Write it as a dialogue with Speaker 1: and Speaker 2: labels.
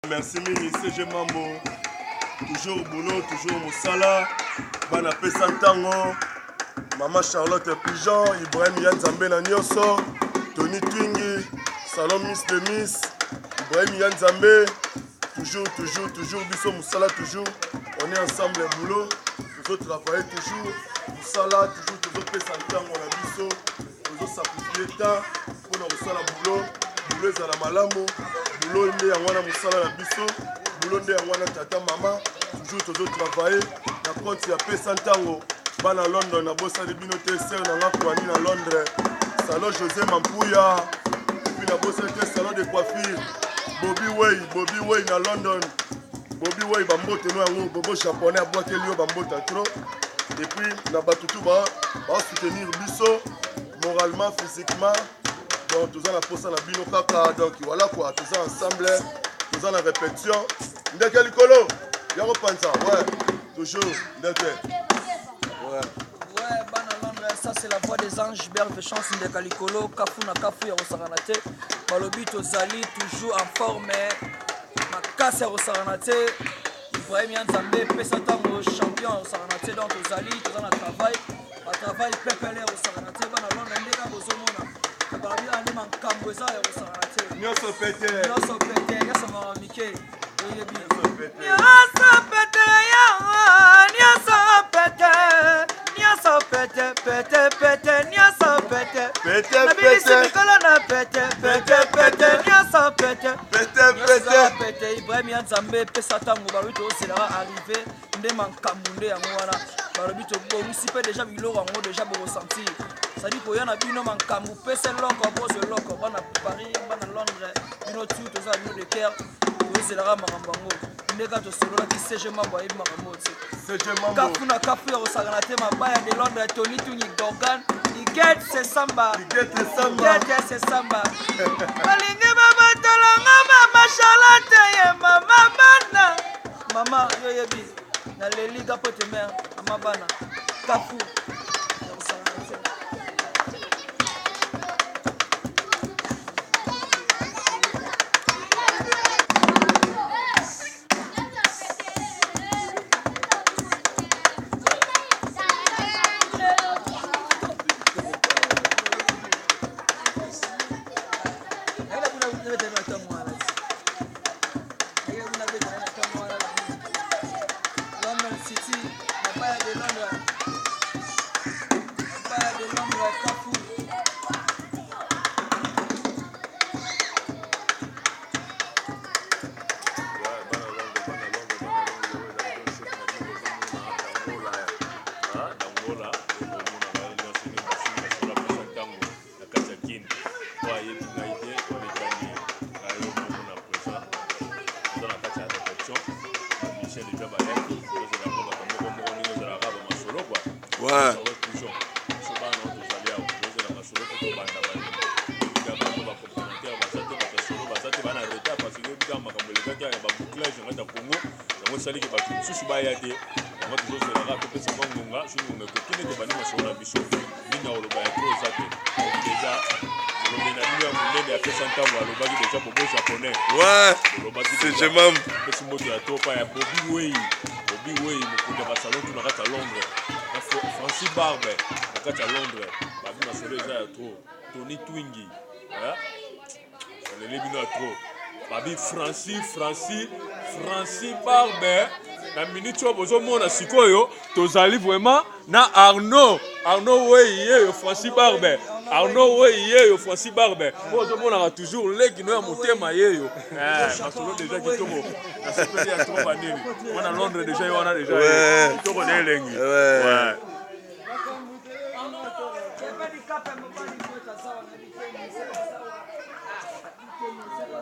Speaker 1: Merci Mini, CG Mambo. Toujours boulot, toujours Moussala. Bana Pesa Tango. Maman Charlotte Pigeon. Ibrahim Yanzambe na Nyoso. Tony Twingi. Salon Miss de Miss. Ibrahim Yanzambe. Toujours. Bisso Moussala, toujours. On est ensemble, le boulot. Toujours travailler, toujours. Moussala, toujours Pesa Tango na Bisso. Toujours sacrifier temps. Pour nous Moussala boulot. Boulot est à la malamo. Boulot est à Wana Moussala na Bisso. Boulot est à Wana Tata Mama. Toujours travailler. Na compte ya Pesa Tango. Bana London na bossa de binote ser na ngakwani na Londres. Salon José Mampouya. Puis na bossa de salon de coiffure. Bobby Way na London. Bobby Way bambote no yango bobo japonais aboakeli yo bambota trop. Et puis na batutu ba soutenir biso moralement, physiquement. Donc tous en a posa na bino kaka. Donc voilà quoi, tous ensemble, tous en répétition. Ndeke likolo. Ya repensa, ouais. Toujours ndeke. Ouais,
Speaker 2: Bana Londres, ça c'est la voix des anges, berbe chance de Kalikolo, Kafuna Kafu ya Rosaranate, Balobi Tozali, toujours en forme, Makasa ya Rosaranate, Ibrahim Yanzambe, Pesa Tango, champion ya Rosaranate, donc Tozali, Tozana travail, Pepele ya Rosaranate, Bana Londres, Ndeka Bozomona, Kabarabi Anima Kambweza ya Rosaranate,
Speaker 1: Nyoso pete,
Speaker 2: Nyasa Maramike, Ibrahim Yanzambe Pesa Tango Baruto c'est arrivé nde makambo nde yango wana balobi tobongisi mpe déjà biloko yango déjà bokosentir sadi koyana bino makambo pesa eloko bose eloko bana Paris bana Londres bino tu toza bino de cœur tozelaka makambo yango ndeka tosololaki CG Mambo ayebi makambo te kafuna kafu ya kosakana te mabaya de Londres Tony Twingi Gorgan Iget se samba balingi babatolanga mama Charlotte ye mama bana mama yoyebi na leliga pote mère mama bana kafu
Speaker 1: CG Mambo.
Speaker 3: Bobby Way, le salon tout le à Londres. Francis Barbe, le à Londres. Babi Masolo est trop. Tony Twingi. Le Libino trop. Babi Francis Barbe. La minute où vous avez sikoyo, tozali vraiment na Arnaud Way, Francis Barbe. Arnaud Way, Francis Barbe. Vous avez toujours les qui nous motema yeyo. Masolo déjà qui tomo. Na super ya trop banini. On a Londres déjà, on a déjà.
Speaker 1: Ouais.
Speaker 3: Tout on est lengi.
Speaker 1: Ouais.